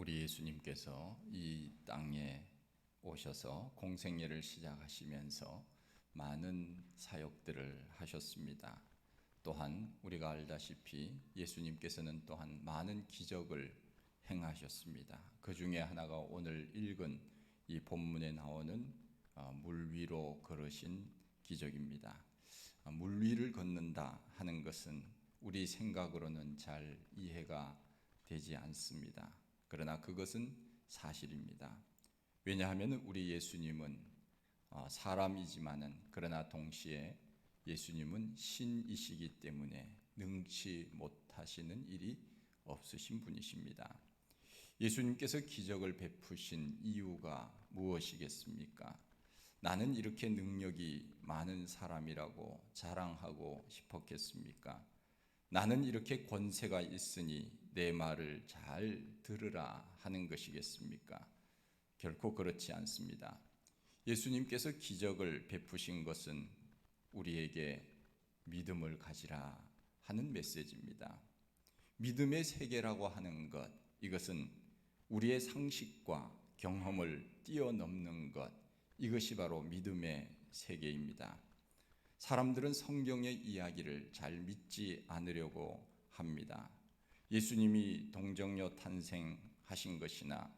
우리 예수님께서 이 땅에 오셔서 공생애를 시작하시면서 많은 사역들을 하셨습니다. 또한 우리가 알다시피 예수님께서는 또한 많은 기적을 행하셨습니다. 그 중에 하나가 오늘 읽은 이 본문에 나오는 물 위로 걸으신 기적입니다. 물 위를 걷는다 하는 것은 우리 생각으로는 잘 이해가 되지 않습니다. 그러나 그것은 사실입니다. 왜냐하면 우리 예수님은 사람이지만은 그러나 동시에 예수님은 신이시기 때문에 능치 못하시는 일이 없으신 분이십니다. 예수님께서 기적을 베푸신 이유가 무엇이겠습니까? 나는 이렇게 능력이 많은 사람이라고 자랑하고 싶었겠습니까? 나는 이렇게 권세가 있으니 내 말을 잘 들으라 하는 것이겠습니까? 결코 그렇지 않습니다. 예수님께서 기적을 베푸신 것은 우리에게 믿음을 가지라 하는 메시지입니다. 믿음의 세계라고 하는 것, 이것은 우리의 상식과 경험을 뛰어넘는 것, 이것이 바로 믿음의 세계입니다. 사람들은 성경의 이야기를 잘 믿지 않으려고 합니다. 예수님이 동정녀 탄생하신 것이나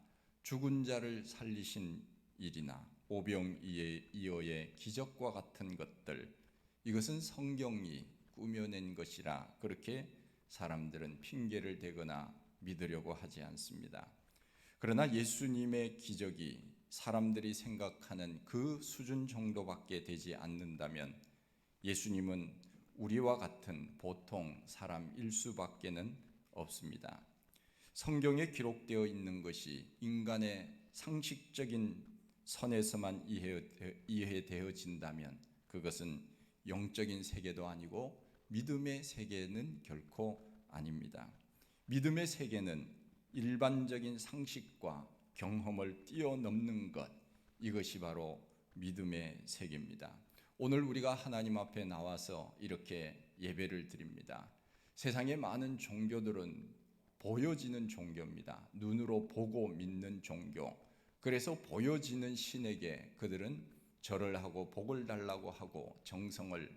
죽은 자를 살리신 일이나 오병이어의 기적과 같은 것들, 이것은 성경이 꾸며낸 것이라 그렇게 사람들은 핑계를 대거나 믿으려고 하지 않습니다. 그러나 예수님의 기적이 사람들이 생각하는 그 수준 정도밖에 되지 않는다면 예수님은 우리와 같은 보통 사람일 수밖에는 없습니다. 성경에 기록되어 있는 것이 인간의 상식적인 선에서만 이해되어진다면 그것은 영적인 세계도 아니고 믿음의 세계는 결코 아닙니다. 믿음의 세계는 일반적인 상식과 경험을 뛰어넘는 것, 이것이 바로 믿음의 세계입니다. 오늘 우리가 하나님 앞에 나와서 이렇게 예배를 드립니다. 세상의 많은 종교들은 보여지는 종교입니다. 눈으로 보고 믿는 종교. 그래서 보여지는 신에게 그들은 절을 하고 복을 달라고 하고 정성을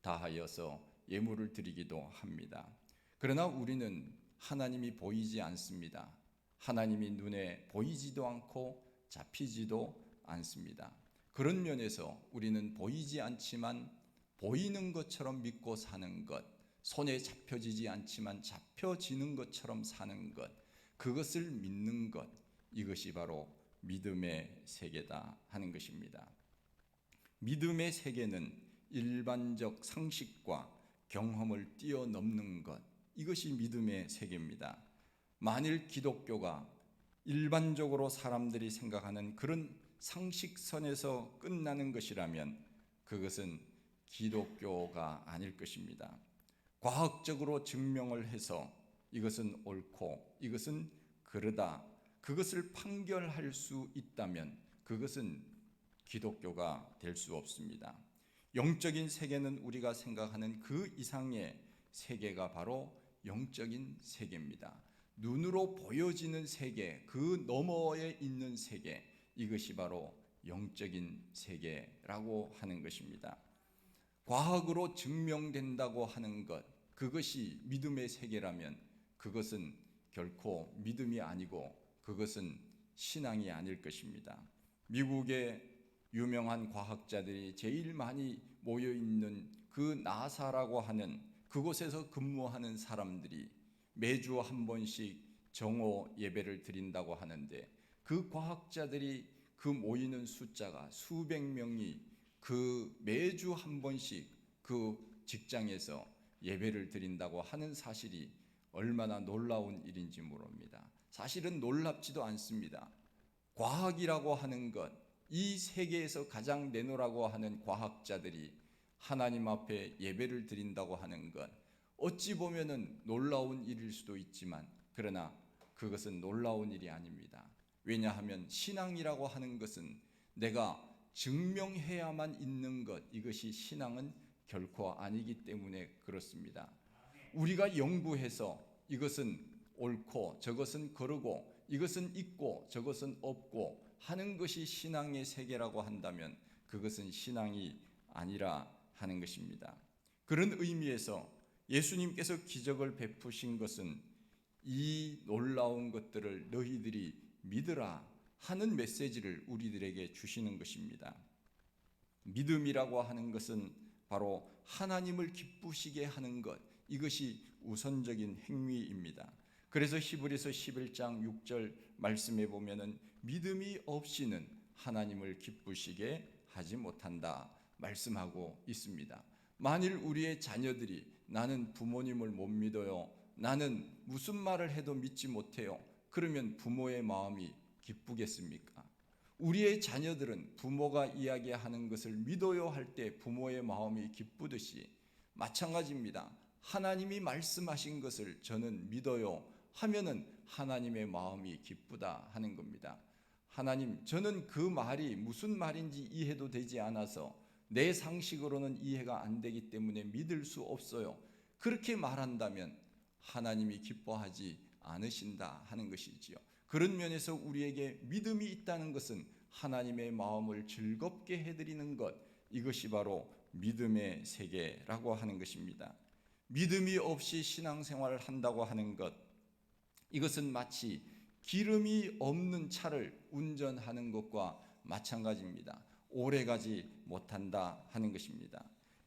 다하여서 예물을 드리기도 합니다. 그러나 우리는 하나님이 보이지 않습니다. 하나님이 눈에 보이지도 않고 잡히지도 않습니다. 그런 면에서 우리는 보이지 않지만 보이는 것처럼 믿고 사는 것, 손에 잡혀지지 않지만 잡혀지는 것처럼 사는 것, 그것을 믿는 것, 이것이 바로 믿음의 세계다 하는 것입니다. 믿음의 세계는 일반적 상식과 경험을 뛰어넘는 것, 이것이 믿음의 세계입니다. 만일 기독교가 일반적으로 사람들이 생각하는 그런 상식선에서 끝나는 것이라면 그것은 기독교가 아닐 것입니다. 과학적으로 증명을 해서 이것은 옳고 이것은 그르다, 그것을 판결할 수 있다면 그것은 기독교가 될 수 없습니다. 영적인 세계는 우리가 생각하는 그 이상의 세계가 바로 영적인 세계입니다. 눈으로 보여지는 세계, 그 너머에 있는 세계, 이것이 바로 영적인 세계라고 하는 것입니다. 과학으로 증명된다고 하는 것, 그것이 믿음의 세계라면 그것은 결코 믿음이 아니고 그것은 신앙이 아닐 것입니다. 미국의 유명한 과학자들이 제일 많이 모여있는 그 나사라고 하는 그곳에서 근무하는 사람들이 매주 한 번씩 정오 예배를 드린다고 하는데 그 과학자들이 그 모이는 숫자가 수백 명이 그 매주 한 번씩 그 직장에서 예배를 드린다고 하는 사실이 얼마나 놀라운 일인지 모릅니다. 사실은 놀랍지도 않습니다. 과학이라고 하는 것, 이 세계에서 가장 내놓으라고 하는 과학자들이 하나님 앞에 예배를 드린다고 하는 것, 어찌 보면은 놀라운 일일 수도 있지만 그러나 그것은 놀라운 일이 아닙니다. 왜냐하면 신앙이라고 하는 것은 내가 증명해야만 있는 것, 이것이 신앙은 결코 아니기 때문에 그렇습니다. 우리가 연구해서 이것은 옳고 저것은 그르고 이것은 있고 저것은 없고 하는 것이 신앙의 세계라고 한다면 그것은 신앙이 아니라 하는 것입니다. 그런 의미에서 예수님께서 기적을 베푸신 것은 이 놀라운 것들을 너희들이 믿으라 하는 메시지를 우리들에게 주시는 것입니다. 믿음이라고 하는 것은 바로 하나님을 기쁘시게 하는 것, 이것이 우선적인 행위입니다. 그래서 히브리서 11장 6절 말씀에 보면은 믿음이 없이는 하나님을 기쁘시게 하지 못한다 말씀하고 있습니다. 만일 우리의 자녀들이 나는 부모님을 못 믿어요, 나는 무슨 말을 해도 믿지 못해요, 그러면 부모의 마음이 기쁘겠습니까? 우리의 자녀들은 부모가 이야기하는 것을 믿어요 할 때 부모의 마음이 기쁘듯이 마찬가지입니다. 하나님이 말씀하신 것을 저는 믿어요 하면은 하나님의 마음이 기쁘다 하는 겁니다. 하나님, 저는 그 말이 무슨 말인지 이해도 되지 않아서 내 상식으로는 이해가 안 되기 때문에 믿을 수 없어요. 그렇게 말한다면 하나님이 기뻐하지 않으신다 하는 것이지요. 그런 면에서 우리에게 믿음이 있다는 것은 하나님의 마음을 즐겁게 해드리는 것, 이것이 바로 믿음의 세계라고 하는 것입니다. 믿음이 없이 신앙생활을 한다고 하는 것, 이것은 마치 기름이 없는 차를 운전하는 것과 마찬가지입니다. 오래가지 못한다 하는 것입니다.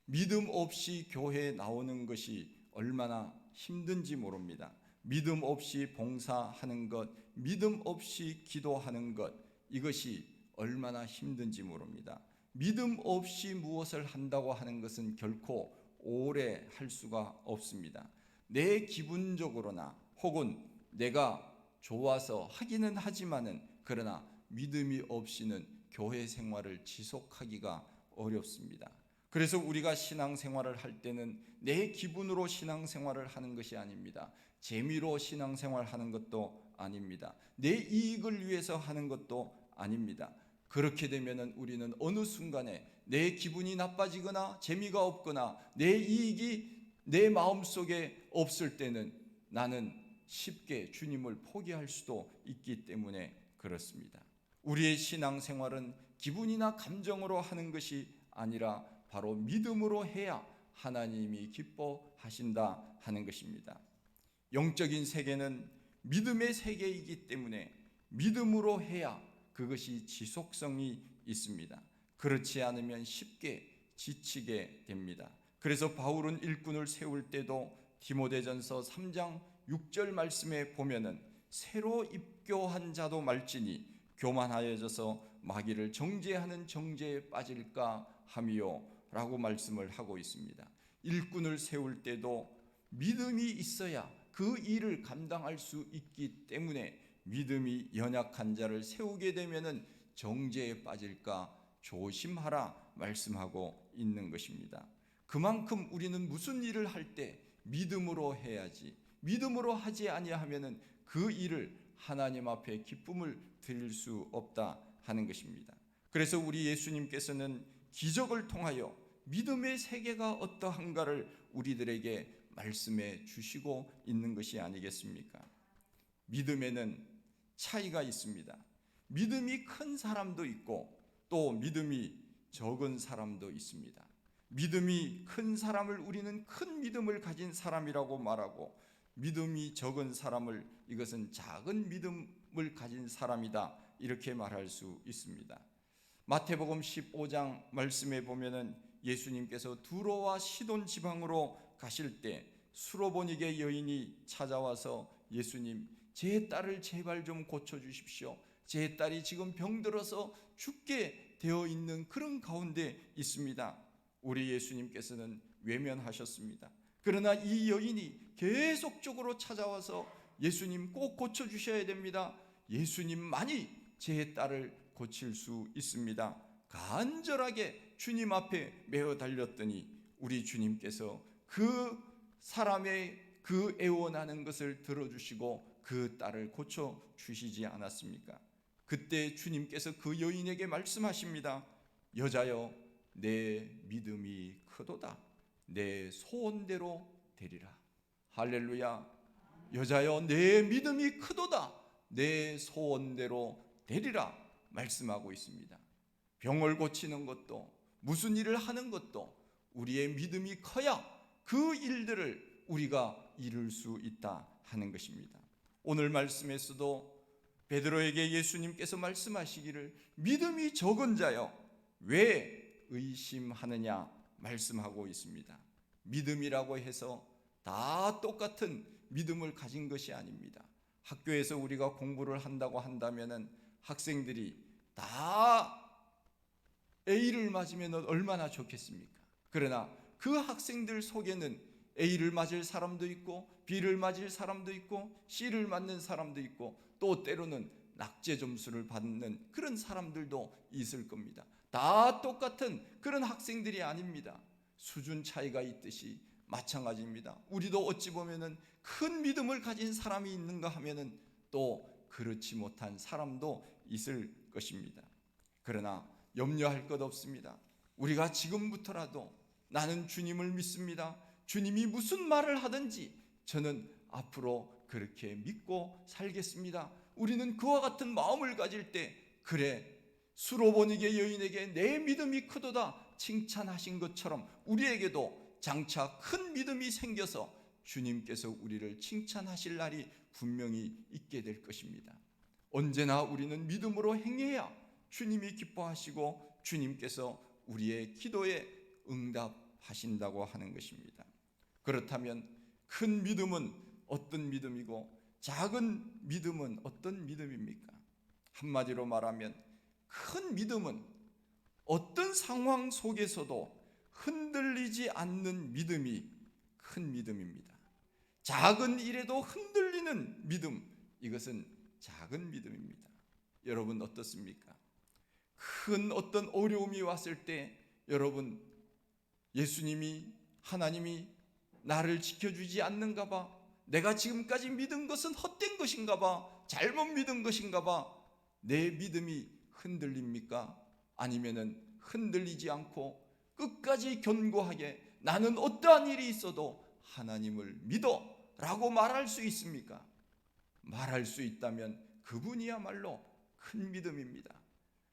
믿음 없이 교회에 나오는 것이 얼마나 힘든지 모릅니다. 믿음 없이 봉사하는 것, 믿음 없이 기도하는 것, 이것이 얼마나 힘든지 모릅니다. 믿음 없이 무엇을 한다고 하는 것은 결코 오래 할 수가 없습니다. 내 기분적으로나 혹은 내가 좋아서 하기는 하지만은 그러나 믿음이 없이는 교회 생활을 지속하기가 어렵습니다. 그래서 우리가 신앙생활을 할 때는 내 기분으로 신앙생활을 하는 것이 아닙니다. 재미로 신앙생활 하는 것도 아닙니다. 내 이익을 위해서 하는 것도 아닙니다. 그렇게 되면은 우리는 어느 순간에 내 기분이 나빠지거나 재미가 없거나 내 이익이 내 마음속에 없을 때는 나는 쉽게 주님을 포기할 수도 있기 때문에 그렇습니다. 우리의 신앙생활은 기분이나 감정으로 하는 것이 아니라 바로 믿음으로 해야 하나님이 기뻐하신다 하는 것입니다. 영적인 세계는 믿음의 세계이기 때문에 믿음으로 해야 그것이 지속성이 있습니다. 그렇지 않으면 쉽게 지치게 됩니다. 그래서 바울은 일꾼을 세울 때도 디모데전서 3장 6절 말씀에 보면은 새로 입교한 자도 말지니 교만하여져서 마귀를 정죄하는 정죄에 빠질까 하미요 라고 말씀을 하고 있습니다. 일꾼을 세울 때도 믿음이 있어야 그 일을 감당할 수 있기 때문에 믿음이 연약한 자를 세우게 되면은 정죄에 빠질까 조심하라 말씀하고 있는 것입니다. 그만큼 우리는 무슨 일을 할 때 믿음으로 해야지, 믿음으로 하지 아니하면은 그 일을 하나님 앞에 기쁨을 드릴 수 없다 하는 것입니다. 그래서 우리 예수님께서는 기적을 통하여 믿음의 세계가 어떠한가를 우리들에게 말씀해 주시고 있는 것이 아니겠습니까? 믿음에는 차이가 있습니다. 믿음이 큰 사람도 있고 또 믿음이 적은 사람도 있습니다. 믿음이 큰 사람을 우리는 큰 믿음을 가진 사람이라고 말하고, 믿음이 적은 사람을 이것은 작은 믿음을 가진 사람이다 이렇게 말할 수 있습니다. 마태복음 15장 말씀에 보면은 예수님께서 두로와 시돈 지방으로 가실 때 수로보니게 여인이 찾아와서 예수님, 제 딸을 제발 좀 고쳐주십시오. 제 딸이 지금 병들어서 죽게 되어 있는 그런 가운데 있습니다. 우리 예수님께서는 외면하셨습니다. 그러나 이 여인이 계속적으로 찾아와서 예수님 꼭 고쳐주셔야 됩니다. 예수님만이 제 딸을 고칠 수 있습니다. 간절하게 주님 앞에 메어 달렸더니 우리 주님께서 그 사람의 그 애원하는 것을 들어주시고 그 딸을 고쳐주시지 않았습니까? 그때 주님께서 그 여인에게 말씀하십니다. 여자여, 내 믿음이 크도다. 내 소원대로 되리라. 할렐루야. 여자여, 내 믿음이 크도다. 내 소원대로 되리라 말씀하고 있습니다. 병을 고치는 것도 무슨 일을 하는 것도 우리의 믿음이 커야 그 일들을 우리가 이룰 수 있다 하는 것입니다. 오늘 말씀에서도 베드로에게 예수님께서 말씀하시기를 믿음이 적은 자여 왜 의심하느냐 말씀하고 있습니다. 믿음이라고 해서 다 똑같은 믿음을 가진 것이 아닙니다. 학교에서 우리가 공부를 한다고 한다면 학생들이 다 A를 맞으면 얼마나 좋겠습니까? 그러나 그 학생들 속에는 A를 맞을 사람도 있고 B를 맞을 사람도 있고 C를 맞는 사람도 있고 또 때로는 낙제 점수를 받는 그런 사람들도 있을 겁니다. 다 똑같은 그런 학생들이 아닙니다. 수준 차이가 있듯이 마찬가지입니다. 우리도 어찌 보면은 큰 믿음을 가진 사람이 있는가 하면은 또 그렇지 못한 사람도 있을 것입니다. 그러나 염려할 것 없습니다. 우리가 지금부터라도 나는 주님을 믿습니다. 주님이 무슨 말을 하든지 저는 앞으로 그렇게 믿고 살겠습니다. 우리는 그와 같은 마음을 가질 때 그래 수로보니게 여인에게 내 믿음이 크도다 칭찬하신 것처럼 우리에게도 장차 큰 믿음이 생겨서 주님께서 우리를 칭찬하실 날이 분명히 있게 될 것입니다. 언제나 우리는 믿음으로 행해야 주님이 기뻐하시고 주님께서 우리의 기도에 응답하신다고 하는 것입니다. 그렇다면 큰 믿음은 어떤 믿음이고 작은 믿음은 어떤 믿음입니까? 한마디로 말하면 큰 믿음은 어떤 상황 속에서도 흔들리지 않는 믿음이 큰 믿음입니다. 작은 일에도 흔들리는 믿음, 이것은 작은 믿음입니다. 여러분 어떻습니까? 큰 어떤 어려움이 왔을 때 여러분 예수님이 하나님이 나를 지켜주지 않는가 봐, 내가 지금까지 믿은 것은 헛된 것인가 봐, 잘못 믿은 것인가 봐, 내 믿음이 흔들립니까? 아니면은 흔들리지 않고 끝까지 견고하게 나는 어떠한 일이 있어도 하나님을 믿어 라고 말할 수 있습니까? 말할 수 있다면 그분이야말로 큰 믿음입니다.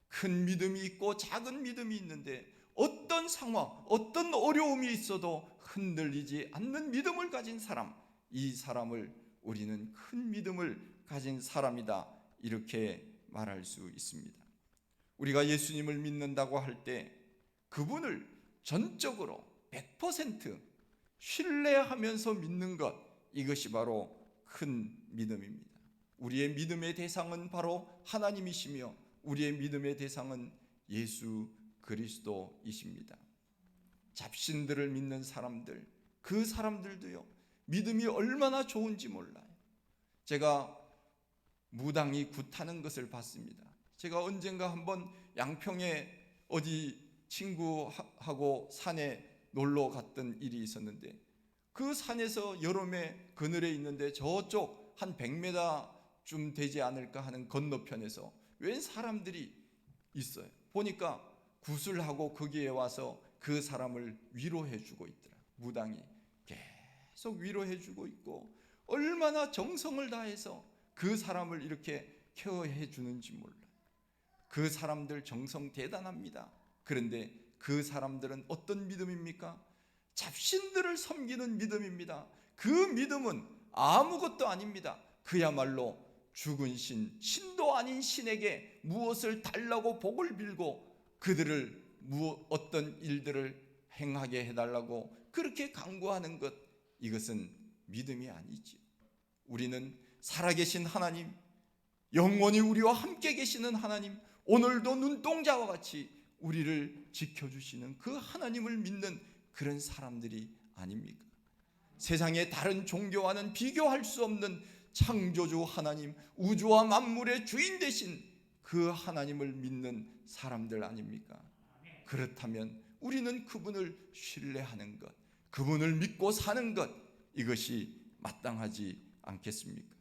큰 믿음이 있고 작은 믿음이 있는데 어떤 상황, 어떤 어려움이 있어도 흔들리지 않는 믿음을 가진 사람, 이 사람을 우리는 큰 믿음을 가진 사람이다 이렇게 말할 수 있습니다. 우리가 예수님을 믿는다고 할 때 그분을 전적으로 100% 신뢰하면서 믿는 것, 이것이 바로 큰 믿음입니다. 우리의 믿음의 대상은 바로 하나님이시며 우리의 믿음의 대상은 예수 그리스도이십니다. 잡신들을 믿는 사람들, 그 사람들도요 믿음이 얼마나 좋은지 몰라요. 제가 무당이 굿하는 것을 봤습니다. 제가 언젠가 한번 양평에 어디 친구하고 산에 놀러 갔던 일이 있었는데 그 산에서 여름에 그늘에 있는데 저쪽 한 100m쯤 되지 않을까 하는 건너편에서 웬 사람들이 있어요. 보니까 구슬하고 거기에 와서 그 사람을 위로해 주고 있더라. 무당이 계속 위로해 주고 있고 얼마나 정성을 다해서 그 사람을 이렇게 케어해 주는지 몰라요. 그 사람들 정성 대단합니다. 그런데 그 사람들은 어떤 믿음입니까? 잡신들을 섬기는 믿음입니다. 그 믿음은 아무것도 아닙니다. 그야말로 죽은 신, 신도 아닌 신에게 무엇을 달라고 복을 빌고 그들을 어떤 일들을 행하게 해달라고 그렇게 간구하는 것, 이것은 믿음이 아니지요. 우리는 살아계신 하나님, 영원히 우리와 함께 계시는 하나님, 오늘도 눈동자와 같이 우리를 지켜주시는 그 하나님을 믿는 그런 사람들이 아닙니까? 세상의 다른 종교와는 비교할 수 없는 창조주 하나님, 우주와 만물의 주인 되신 그 하나님을 믿는 사람들 아닙니까? 그렇다면 우리는 그분을 신뢰하는 것, 그분을 믿고 사는 것, 이것이 마땅하지 않겠습니까?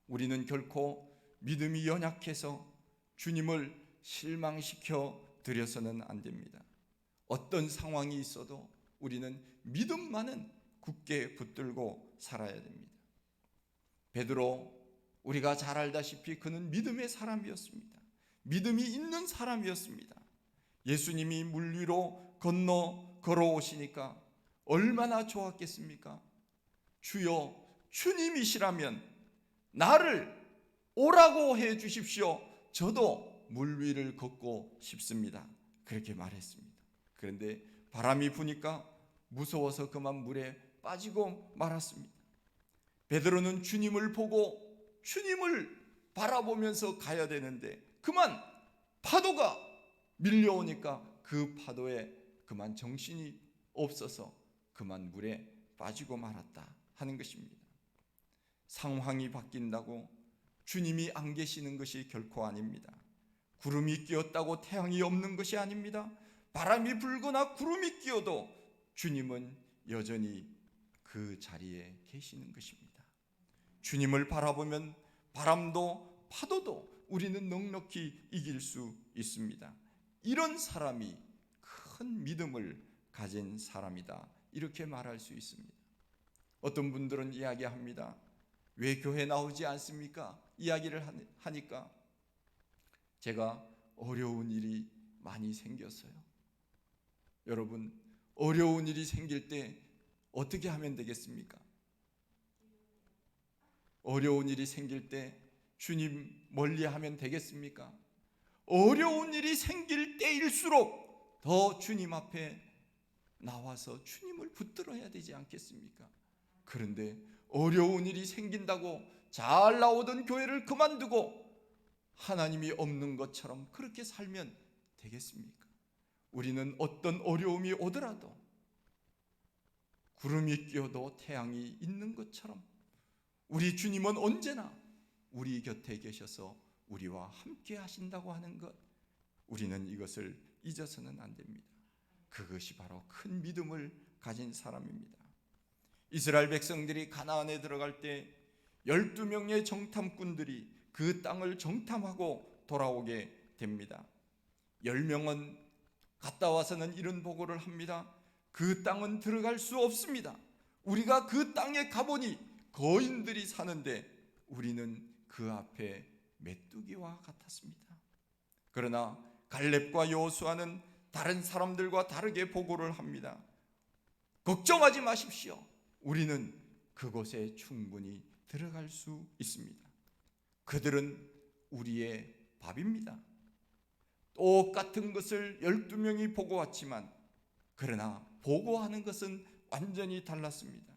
우리는 결코 믿음이 연약해서 주님을 실망시켜 드려서는 안 됩니다. 어떤 상황이 있어도 우리는 믿음만은 굳게 붙들고 살아야 됩니다. 베드로 우리가 잘 알다시피 그는 믿음의 사람이었습니다. 믿음이 있는 사람이었습니다. 예수님이 물 위로 건너 걸어오시니까 얼마나 좋았겠습니까? 주여, 주님이시라면 나를 오라고 해 주십시오. 저도 물 위를 걷고 싶습니다. 그렇게 말했습니다. 그런데 바람이 부니까 무서워서 그만 물에 빠지고 말았습니다. 베드로는 주님을 보고 주님을 바라보면서 가야 되는데 그만 파도가 밀려오니까 그 파도에 그만 정신이 없어서 그만 물에 빠지고 말았다 하는 것입니다. 상황이 바뀐다고 주님이 안 계시는 것이 결코 아닙니다. 구름이 끼었다고 태양이 없는 것이 아닙니다. 바람이 불거나 구름이 끼어도 주님은 여전히 그 자리에 계시는 것입니다. 주님을 바라보면 바람도 파도도 우리는 넉넉히 이길 수 있습니다. 이런 사람이 큰 믿음을 가진 사람이다, 이렇게 말할 수 있습니다. 어떤 분들은 이야기합니다. 왜 교회 나오지 않습니까? 이야기를 하니까 제가 어려운 일이 많이 생겼어요. 여러분, 어려운 일이 생길 때 어떻게 하면 되겠습니까? 어려운 일이 생길 때 주님 멀리 하면 되겠습니까? 어려운 일이 생길 때일수록 더 주님 앞에 나와서 주님을 붙들어야 되지 않겠습니까? 그런데 어려운 일이 생긴다고 잘 나오던 교회를 그만두고 하나님이 없는 것처럼 그렇게 살면 되겠습니까? 우리는 어떤 어려움이 오더라도 구름이 끼어도 태양이 있는 것처럼 우리 주님은 언제나 우리 곁에 계셔서 우리와 함께 하신다고 하는 것, 우리는 이것을 잊어서는 안 됩니다. 그것이 바로 큰 믿음을 가진 사람입니다. 이스라엘 백성들이 가나안에 들어갈 때 12명의 정탐꾼들이 그 땅을 정탐하고 돌아오게 됩니다. 10명은 갔다 와서는 이런 보고를 합니다. 그 땅은 들어갈 수 없습니다. 우리가 그 땅에 가보니 거인들이 사는데 우리는 그 앞에 메뚜기와 같았습니다. 그러나 갈렙과 여호수아는 다른 사람들과 다르게 보고를 합니다. 걱정하지 마십시오. 우리는 그곳에 충분히 들어갈 수 있습니다. 그들은 우리의 밥입니다. 똑같은 것을 12명이 보고왔지만 그러나 보고하는 것은 완전히 달랐습니다.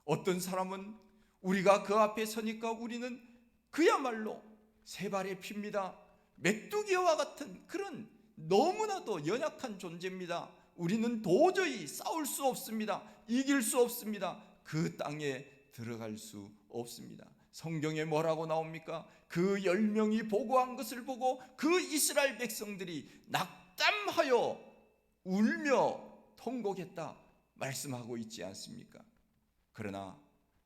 어떤 사람은 우리가 그 앞에 서니까 우리는 그야말로 세 발의 피입니다. 메뚜기와 같은 그런 너무나도 연약한 존재입니다. 우리는 도저히 싸울 수 없습니다. 이길 수 없습니다. 그 땅에 들어갈 수 없습니다. 성경에 뭐라고 나옵니까? 그 10명이 보고한 것을 보고 그 이스라엘 백성들이 낙담하여 울며 통곡했다 말씀하고 있지 않습니까? 그러나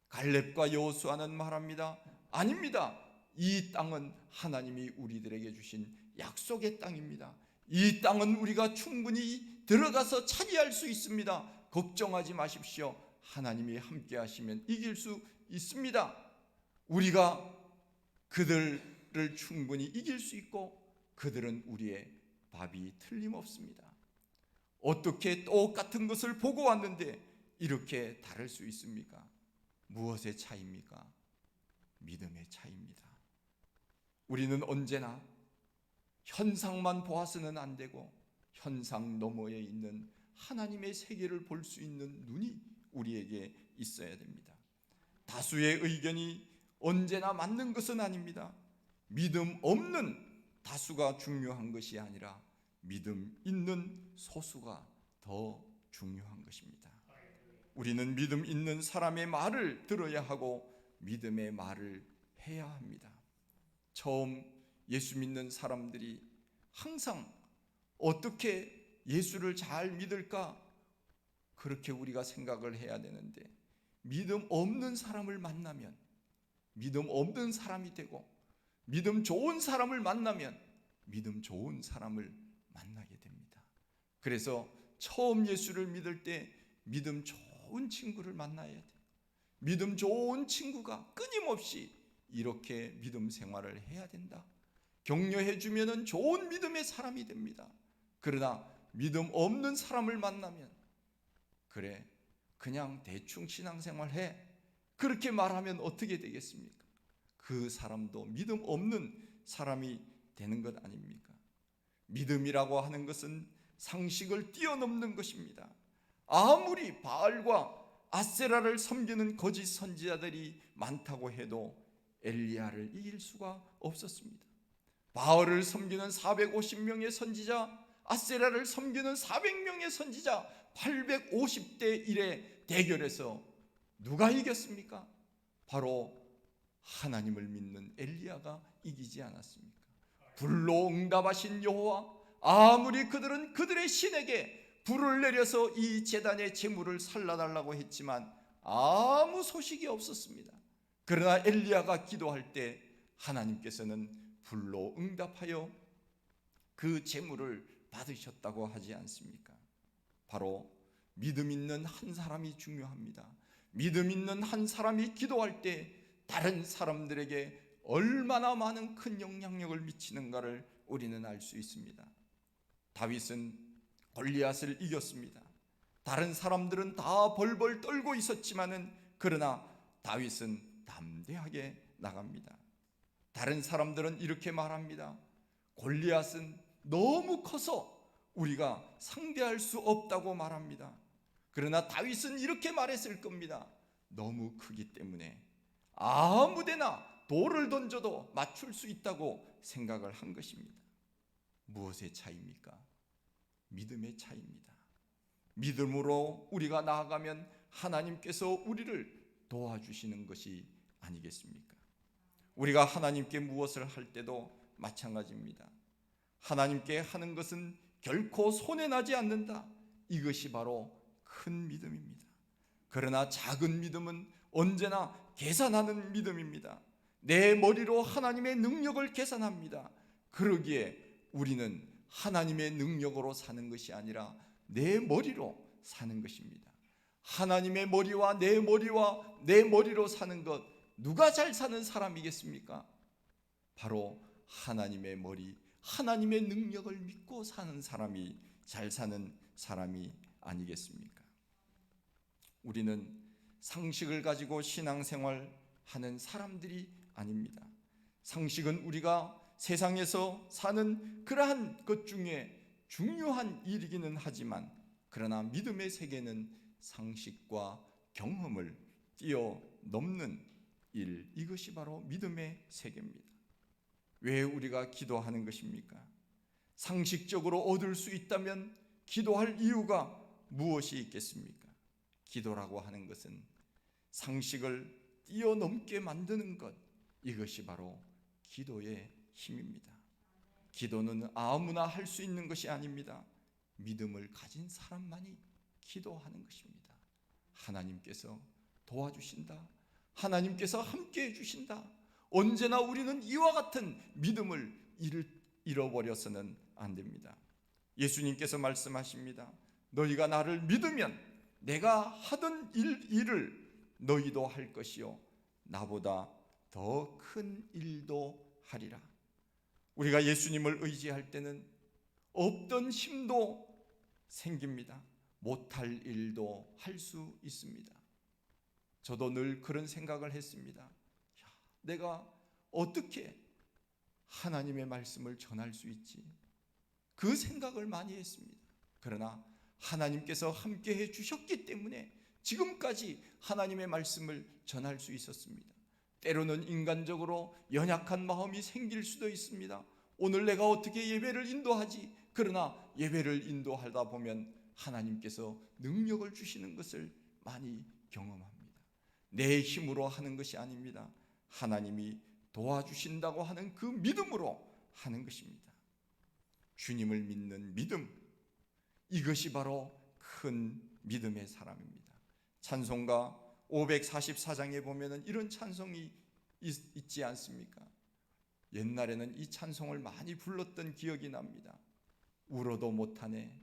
갈렙과 여호수아는 말합니다. 아닙니다. 이 땅은 하나님이 우리들에게 주신 약속의 땅입니다. 이 땅은 우리가 충분히 들어가서 차지할 수 있습니다. 걱정하지 마십시오. 하나님이 함께 하시면 이길 수 있습니다. 우리가 그들을 충분히 이길 수 있고 그들은 우리의 밥이 틀림없습니다. 어떻게 똑같은 것을 보고 왔는데 이렇게 다를 수 있습니까? 무엇의 차이입니까? 믿음의 차이입니다. 우리는 언제나 현상만 보아서는 안 되고 현상 너머에 있는 하나님의 세계를 볼 수 있는 눈이 우리에게 있어야 됩니다. 다수의 의견이 언제나 맞는 것은 아닙니다. 믿음 없는 다수가 중요한 것이 아니라 믿음 있는 소수가 더 중요한 것입니다. 우리는 믿음 있는 사람의 말을 들어야 하고 믿음의 말을 해야 합니다. 처음 예수 믿는 사람들이 항상 어떻게 예수를 잘 믿을까? 그렇게 우리가 생각을 해야 되는데 믿음 없는 사람을 만나면 믿음 없는 사람이 되고 믿음 좋은 사람을 만나면 믿음 좋은 사람을 만나게 됩니다. 그래서 처음 예수를 믿을 때 믿음 좋은 친구를 만나야 돼요. 믿음 좋은 친구가 끊임없이 이렇게 믿음 생활을 해야 된다. 격려해 주면은 좋은 믿음의 사람이 됩니다. 그러나 믿음 없는 사람을 만나면 그래 그냥 대충 신앙생활 해 그렇게 말하면 어떻게 되겠습니까? 그 사람도 믿음 없는 사람이 되는 것 아닙니까? 믿음이라고 하는 것은 상식을 뛰어넘는 것입니다. 아무리 바알과 아세라를 섬기는 거짓 선지자들이 많다고 해도 엘리야를 이길 수가 없었습니다. 바알을 섬기는 450명의 선지자, 아세라를 섬기는 400명의 선지자, 850대 1의 대결에서 누가 이겼습니까? 바로 하나님을 믿는 엘리야가 이기지 않았습니까? 불로 응답하신 여호와, 아무리 그들은 그들의 신에게 불을 내려서 이 제단의 제물을 살라달라고 했지만 아무 소식이 없었습니다. 그러나 엘리야가 기도할 때 하나님께서는 불로 응답하여 그 제물을 받으셨다고 하지 않습니까? 바로 믿음 있는 한 사람이 중요합니다. 믿음 있는 한 사람이 기도할 때 다른 사람들에게 얼마나 많은 큰 영향력을 미치는가를 우리는 알 수 있습니다. 다윗은 골리앗을 이겼습니다. 다른 사람들은 다 벌벌 떨고 있었지만은 그러나 다윗은 담대하게 나갑니다. 다른 사람들은 이렇게 말합니다. 골리앗은 너무 커서 우리가 상대할 수 없다고 말합니다. 그러나 다윗은 이렇게 말했을 겁니다. 너무 크기 때문에 아무데나 돌을 던져도 맞출 수 있다고 생각을 한 것입니다. 무엇의 차이입니까? 믿음의 차이입니다. 믿음으로 우리가 나아가면 하나님께서 우리를 도와주시는 것이 아니겠습니까? 우리가 하나님께 무엇을 할 때도 마찬가지입니다. 하나님께 하는 것은 결코 손해나지 않는다. 이것이 바로 큰 믿음입니다. 그러나 작은 믿음은 언제나 계산하는 믿음입니다. 내 머리로 하나님의 능력을 계산합니다. 그러기에 우리는 하나님의 능력으로 사는 것이 아니라 내 머리로 사는 것입니다. 하나님의 머리와 내 머리로 사는 것, 누가 잘 사는 사람이겠습니까? 바로 하나님의 머리, 하나님의 능력을 믿고 사는 사람이 잘 사는 사람이 아니겠습니까? 우리는 상식을 가지고 신앙생활하는 사람들이 아닙니다. 상식은 우리가 세상에서 사는 그러한 것 중에 중요한 일이기는 하지만 그러나 믿음의 세계는 상식과 경험을 뛰어넘는 일, 이것이 바로 믿음의 세계입니다. 왜 우리가 기도하는 것입니까? 상식적으로 얻을 수 있다면 기도할 이유가 무엇이 있겠습니까? 기도라고 하는 것은 상식을 뛰어넘게 만드는 것, 이것이 바로 기도의 힘입니다. 기도는 아무나 할 수 있는 것이 아닙니다. 믿음을 가진 사람만이 기도하는 것입니다. 하나님께서 도와주신다. 하나님께서 함께해 주신다. 언제나 우리는 이와 같은 믿음을 잃어버려서는 안 됩니다. 예수님께서 말씀하십니다. 너희가 나를 믿으면 내가 하던 일을 너희도 할 것이요 나보다 더 큰 일도 하리라. 우리가 예수님을 의지할 때는 없던 힘도 생깁니다. 못할 일도 할 수 있습니다. 저도 늘 그런 생각을 했습니다. 내가 어떻게 하나님의 말씀을 전할 수 있지? 그 생각을 많이 했습니다. 그러나 하나님께서 함께해 주셨기 때문에 지금까지 하나님의 말씀을 전할 수 있었습니다. 때로는 인간적으로 연약한 마음이 생길 수도 있습니다. 오늘 내가 어떻게 예배를 인도하지? 그러나 예배를 인도하다 보면 하나님께서 능력을 주시는 것을 많이 경험합니다. 내 힘으로 하는 것이 아닙니다. 하나님이 도와주신다고 하는 그 믿음으로 하는 것입니다. 주님을 믿는 믿음, 이것이 바로 큰 믿음의 사람입니다. 찬송가 544장에 보면 이런 찬송이 있지 않습니까? 옛날에는 이 찬송을 많이 불렀던 기억이 납니다. 울어도 못하네,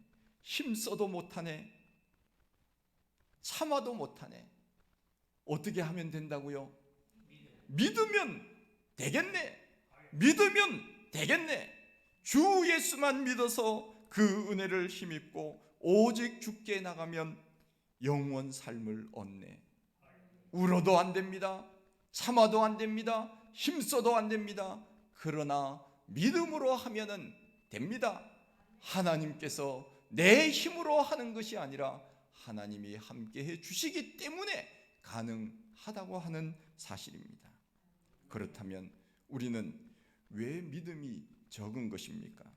힘써도 못하네, 참아도 못하네. 어떻게 하면 된다고요? 믿으면 되겠네. 믿으면 되겠네. 주 예수만 믿어서 그 은혜를 힘입고 오직 주께 나가면 영원 삶을 얻네. 울어도 안 됩니다. 참아도 안 됩니다. 힘써도 안 됩니다. 그러나 믿음으로 하면은 됩니다. 하나님께서 내 힘으로 하는 것이 아니라 하나님이 함께해 주시기 때문에 가능하다고 하는 사실입니다. 그렇다면 우리는 왜 믿음이 적은 것입니까?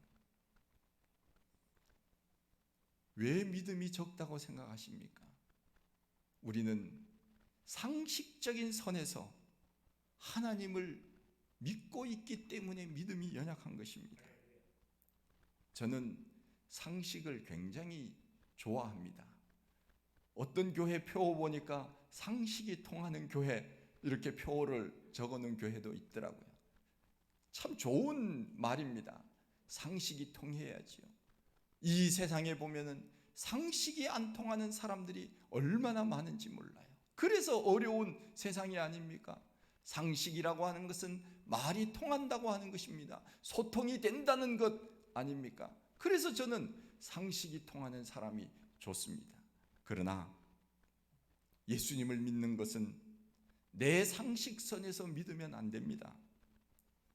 왜 믿음이 적다고 생각하십니까? 우리는 상식적인 선에서 하나님을 믿고 있기 때문에 믿음이 연약한 것입니다. 저는 상식을 굉장히 좋아합니다. 어떤 교회 표 보니까 상식이 통하는 교회 이렇게 표를 적어놓은 교회도 있더라고요. 참 좋은 말입니다. 상식이 통해야지요. 이 세상에 보면은 상식이 안 통하는 사람들이 얼마나 많은지 몰라요. 그래서 어려운 세상이 아닙니까? 상식이라고 하는 것은 말이 통한다고 하는 것입니다. 소통이 된다는 것 아닙니까? 그래서 저는 상식이 통하는 사람이 좋습니다. 그러나 예수님을 믿는 것은 내 상식선에서 믿으면 안 됩니다.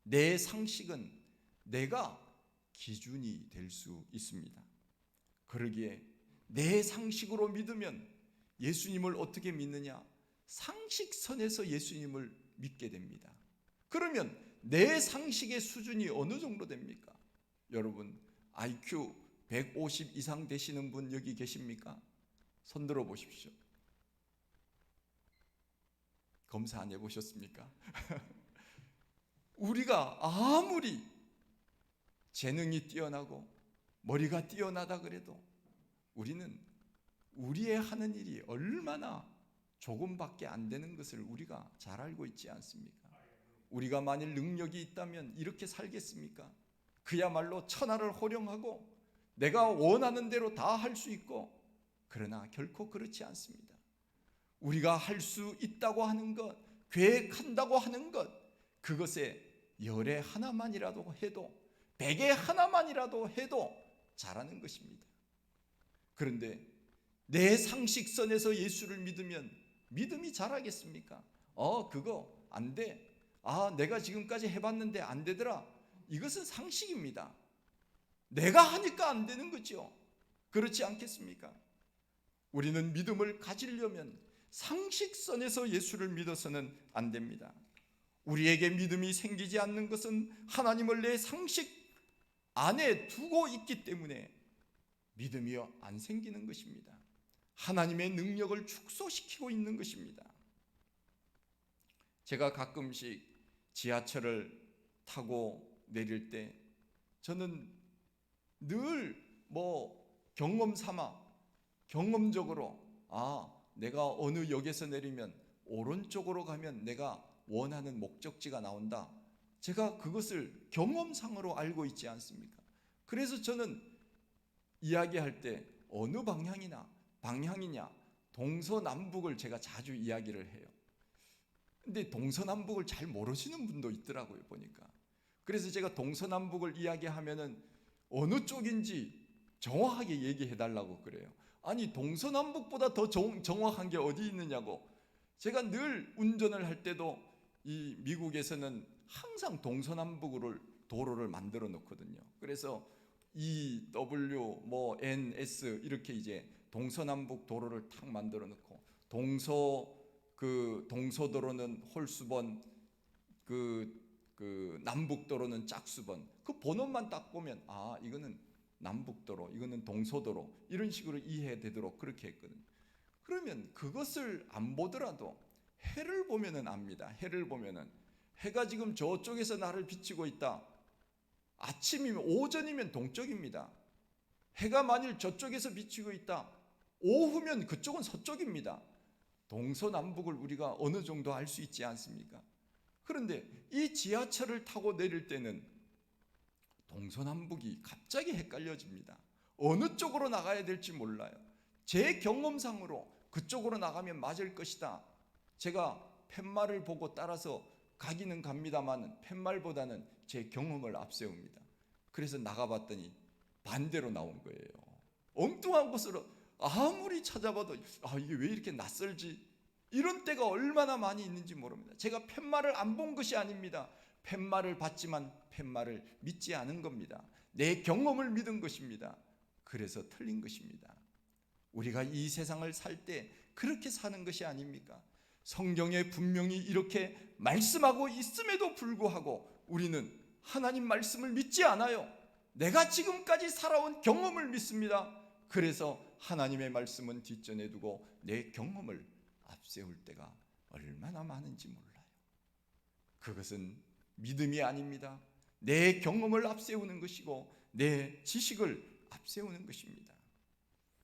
내 상식은 내가 기준이 될 수 있습니다. 그러기에 내 상식으로 믿으면 예수님을 어떻게 믿느냐? 상식선에서 예수님을 믿게 됩니다. 그러면 내 상식의 수준이 어느 정도 됩니까? 여러분, IQ 150 이상 되시는 분 여기 계십니까? 손 들어 보십시오. 검사 안 해보셨습니까? 우리가 아무리 재능이 뛰어나고 머리가 뛰어나다 그래도 우리는 우리의 하는 일이 얼마나 조금밖에 안 되는 것을 우리가 잘 알고 있지 않습니까? 우리가 만일 능력이 있다면 이렇게 살겠습니까? 그야말로 천하를 호령하고 내가 원하는 대로 다 할 수 있고, 그러나 결코 그렇지 않습니다. 우리가 할 수 있다고 하는 것, 계획한다고 하는 것, 그것에 열에 하나만이라도 해도, 백에 하나만이라도 해도 잘하는 것입니다. 그런데 내 상식선에서 예수를 믿으면 믿음이 잘하겠습니까? 그거 안 돼. 내가 지금까지 해봤는데 안 되더라. 이것은 상식입니다. 내가 하니까 안 되는 거죠. 그렇지 않겠습니까? 우리는 믿음을 가지려면 상식선에서 예수를 믿어서는 안 됩니다. 우리에게 믿음이 생기지 않는 것은 하나님을 내 상식 안에 두고 있기 때문에 믿음이 안 생기는 것입니다. 하나님의 능력을 축소시키고 있는 것입니다. 제가 가끔씩 지하철을 타고 내릴 때 저는 늘 경험 삼아, 경험적으로 내가 어느 역에서 내리면 오른쪽으로 가면 내가 원하는 목적지가 나온다. 제가 그것을 경험상으로 알고 있지 않습니까? 그래서 저는 이야기할 때 어느 방향이냐 동서남북을 제가 자주 이야기를 해요. 근데 동서남북을 잘 모르시는 분도 있더라고요, 보니까. 그래서 제가 동서남북을 이야기하면은 어느 쪽인지 정확하게 얘기해 달라고 그래요. 아니, 동서남북보다 더 정확한 게 어디 있느냐고. 제가 늘 운전을 할 때도 이 미국에서는 항상 동서남북으로 도로를 만들어 놓거든요. 그래서 EW NS 이렇게 이제 동서남북 도로를 탁 만들어 놓고, 동서도로는 홀수번, 남북도로는 짝수번, 그 번호만 딱 보면 이거는 남북도로, 이거는 동서도로, 이런 식으로 이해되도록 그렇게 했거든요. 그러면 그것을 안 보더라도 해를 보면은 압니다. 해를 보면은 해가 지금 저쪽에서 나를 비치고 있다. 아침이면, 오전이면 동쪽입니다. 해가 만일 저쪽에서 비치고 있다. 오후면 그쪽은 서쪽입니다. 동서남북을 우리가 어느 정도 알 수 있지 않습니까? 그런데 이 지하철을 타고 내릴 때는 동서남북이 갑자기 헷갈려집니다. 어느 쪽으로 나가야 될지 몰라요. 제 경험상으로 그쪽으로 나가면 맞을 것이다. 제가 팻말을 보고 따라서 가기는 갑니다만 팻말보다는 제 경험을 앞세웁니다. 그래서 나가봤더니 반대로 나온 거예요. 엉뚱한 곳으로 아무리 찾아봐도 이게 왜 이렇게 낯설지? 이런 때가 얼마나 많이 있는지 모릅니다. 제가 팻말을 안 본 것이 아닙니다. 팻말을 봤지만 팻말을 믿지 않은 겁니다. 내 경험을 믿은 것입니다. 그래서 틀린 것입니다. 우리가 이 세상을 살 때 그렇게 사는 것이 아닙니까? 성경에 분명히 이렇게 말씀하고 있음에도 불구하고 우리는 하나님 말씀을 믿지 않아요. 내가 지금까지 살아온 경험을 믿습니다. 그래서 하나님의 말씀은 뒷전에 두고 내 경험을 앞세울 때가 얼마나 많은지 몰라요. 그것은 믿음이 아닙니다. 내 경험을 앞세우는 것이고 내 지식을 앞세우는 것입니다.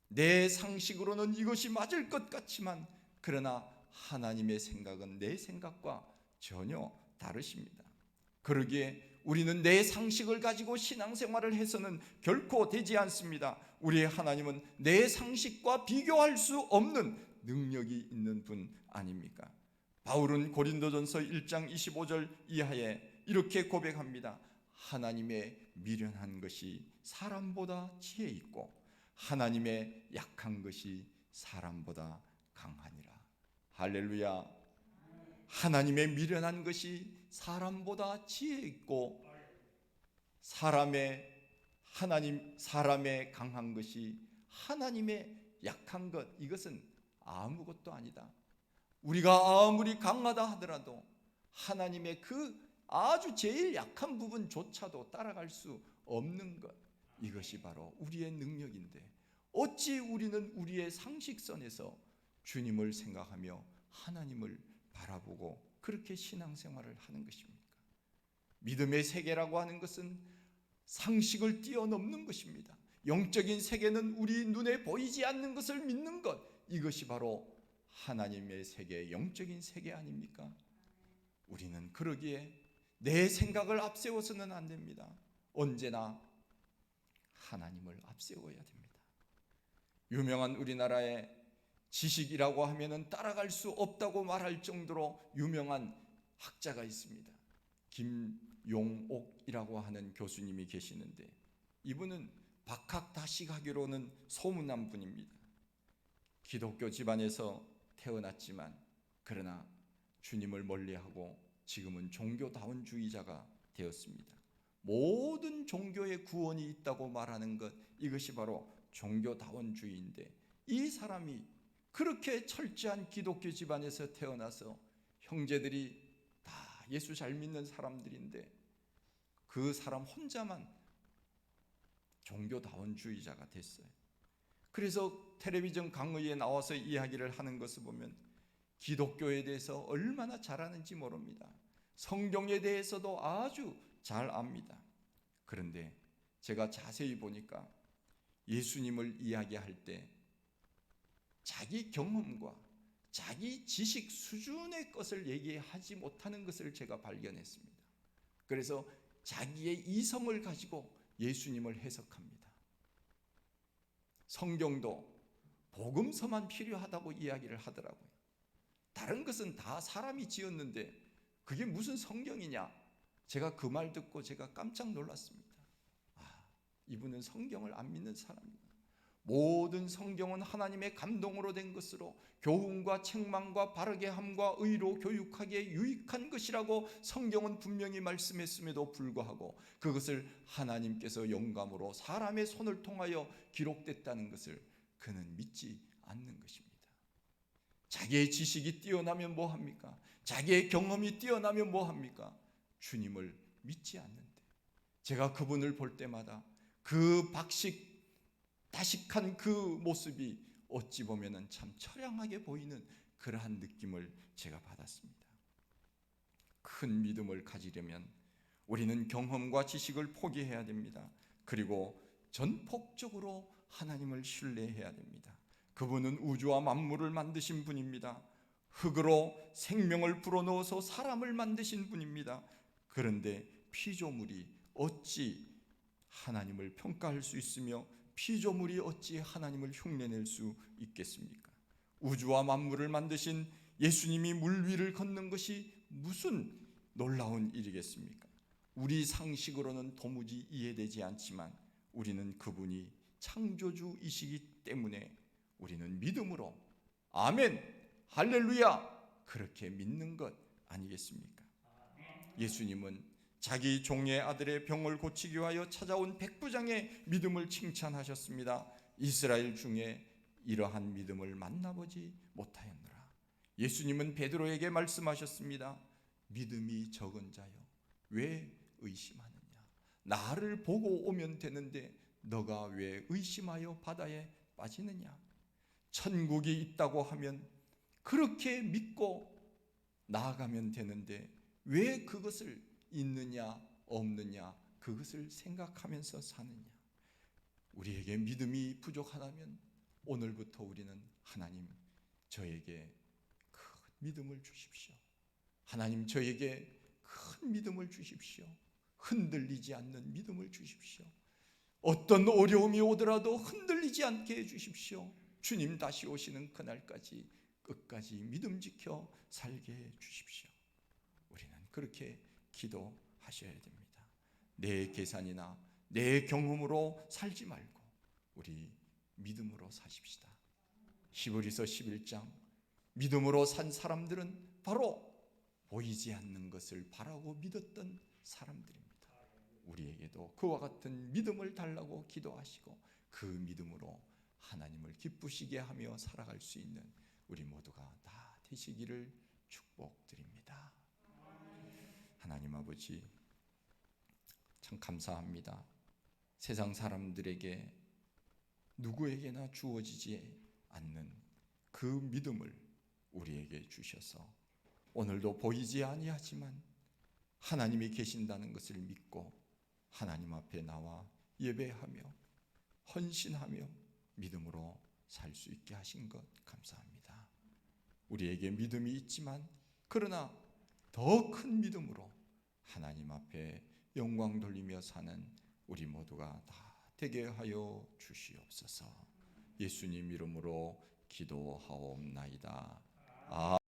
내 상식으로는 이것이 맞을 것 같지만 그러나 하나님의 생각은 내 생각과 전혀 다르십니다. 그러기에 우리는 내 상식을 가지고 신앙생활을 해서는 결코 되지 않습니다. 우리의 하나님은 내 상식과 비교할 수 없는 능력이 있는 분 아닙니까? 바울은 고린도전서 1장 25절 이하에 이렇게 고백합니다. 하나님의 미련한 것이 사람보다 지혜 있고 하나님의 약한 것이 사람보다 강하니라. 할렐루야. 하나님의 미련한 것이 사람보다 지혜 있고 사람의 강한 것이 하나님의 약한 것, 이것은 아무것도 아니다. 우리가 아무리 강하다 하더라도 하나님의 그 아주 제일 약한 부분조차도 따라갈 수 없는 것, 이것이 바로 우리의 능력인데 어찌 우리는 우리의 상식선에서 주님을 생각하며 하나님을 바라보고 그렇게 신앙생활을 하는 것입니까? 믿음의 세계라고 하는 것은 상식을 뛰어넘는 것입니다. 영적인 세계는 우리 눈에 보이지 않는 것을 믿는 것, 이것이 바로 하나님의 세계, 영적인 세계 아닙니까? 우리는 그러기에 내 생각을 앞세워서는 안 됩니다. 언제나 하나님을 앞세워야 됩니다. 유명한 우리나라의 지식이라고 하면은 따라갈 수 없다고 말할 정도로 유명한 학자가 있습니다. 김용옥이라고 하는 교수님이 계시는데 이분은 박학다식하기로는 소문난 분입니다. 기독교 집안에서 태어났지만 그러나 주님을 멀리하고 지금은 종교다원주의자가 되었습니다. 모든 종교의 구원이 있다고 말하는 것, 이것이 바로 종교다원주의인데 이 사람이 그렇게 철저한 기독교 집안에서 태어나서 형제들이 다 예수 잘 믿는 사람들인데 그 사람 혼자만 종교다원주의자가 됐어요. 그래서 텔레비전 강의에 나와서 이야기를 하는 것을 보면 기독교에 대해서 얼마나 잘하는지 모릅니다. 성경에 대해서도 아주 잘 압니다. 그런데 제가 자세히 보니까 예수님을 이야기할 때 자기 경험과 자기 지식 수준의 것을 얘기하지 못하는 것을 제가 발견했습니다. 그래서 자기의 이성을 가지고 예수님을 해석합니다. 성경도 복음서만 필요하다고 이야기를 하더라고요. 다른 것은 다 사람이 지었는데 그게 무슨 성경이냐? 제가 그 말 듣고 제가 깜짝 놀랐습니다. 이분은 성경을 안 믿는 사람입니다. 모든 성경은 하나님의 감동으로 된 것으로 교훈과 책망과 바르게 함과 의로 교육하기에 유익한 것이라고 성경은 분명히 말씀했음에도 불구하고 그것을 하나님께서 영감으로 사람의 손을 통하여 기록됐다는 것을 그는 믿지 않는 것입니다. 자기의 지식이 뛰어나면 뭐합니까? 자기의 경험이 뛰어나면 뭐합니까? 주님을 믿지 않는데 제가 그분을 볼 때마다 그 다식한 그 모습이 어찌 보면 참 처량하게 보이는 그러한 느낌을 제가 받았습니다. 큰 믿음을 가지려면 우리는 경험과 지식을 포기해야 됩니다. 그리고 전폭적으로 하나님을 신뢰해야 됩니다. 그분은 우주와 만물을 만드신 분입니다. 흙으로 생명을 불어넣어서 사람을 만드신 분입니다. 그런데 피조물이 어찌 하나님을 평가할 수 있으며 피조물이 어찌 하나님을 흉내낼 수 있겠습니까? 우주와 만물을 만드신 예수님이 물 위를 걷는 것이 무슨 놀라운 일이겠습니까? 우리 상식으로는 도무지 이해되지 않지만 우리는 그분이 창조주이시기 때문에 우리는 믿음으로 아멘, 할렐루야 그렇게 믿는 것 아니겠습니까? 예수님은 자기 종의 아들의 병을 고치기 위하여 찾아온 백부장의 믿음을 칭찬하셨습니다. 이스라엘 중에 이러한 믿음을 만나보지 못하였노라. 예수님은 베드로에게 말씀하셨습니다. 믿음이 적은 자여 왜 의심하느냐? 나를 보고 오면 되는데 너가 왜 의심하여 바다에 빠지느냐? 천국이 있다고 하면 그렇게 믿고 나아가면 되는데 왜 그것을 있느냐 없느냐 그것을 생각하면서 사느냐? 우리에게 믿음이 부족하다면 오늘부터 우리는 하나님 저에게 큰 믿음을 주십시오. 하나님 저에게 큰 믿음을 주십시오. 흔들리지 않는 믿음을 주십시오. 어떤 어려움이 오더라도 흔들리지 않게 해주십시오. 주님 다시 오시는 그날까지 끝까지 믿음 지켜 살게 해주십시오. 우리는 그렇게 기도하셔야 됩니다. 내 계산이나 내 경험으로 살지 말고 우리 믿음으로 사십시다. 히브리서 11장 믿음으로 산 사람들은 바로 보이지 않는 것을 바라고 믿었던 사람들입니다. 우리에게도 그와 같은 믿음을 달라고 기도하시고 그 믿음으로 하나님을 기쁘시게 하며 살아갈 수 있는 우리 모두가 다 되시기를 축복드립니다. 하나님 아버지 참 감사합니다. 세상 사람들에게 누구에게나 주어지지 않는 그 믿음을 우리에게 주셔서 오늘도 보이지 아니하지만 하나님이 계신다는 것을 믿고 하나님 앞에 나와 예배하며 헌신하며 믿음으로 살 수 있게 하신 것 감사합니다. 우리에게 믿음이 있지만 그러나 더 큰 믿음으로 하나님 앞에 영광 돌리며 사는 우리 모두가 다 되게 하여 주시옵소서. 예수님 이름으로 기도하옵나이다.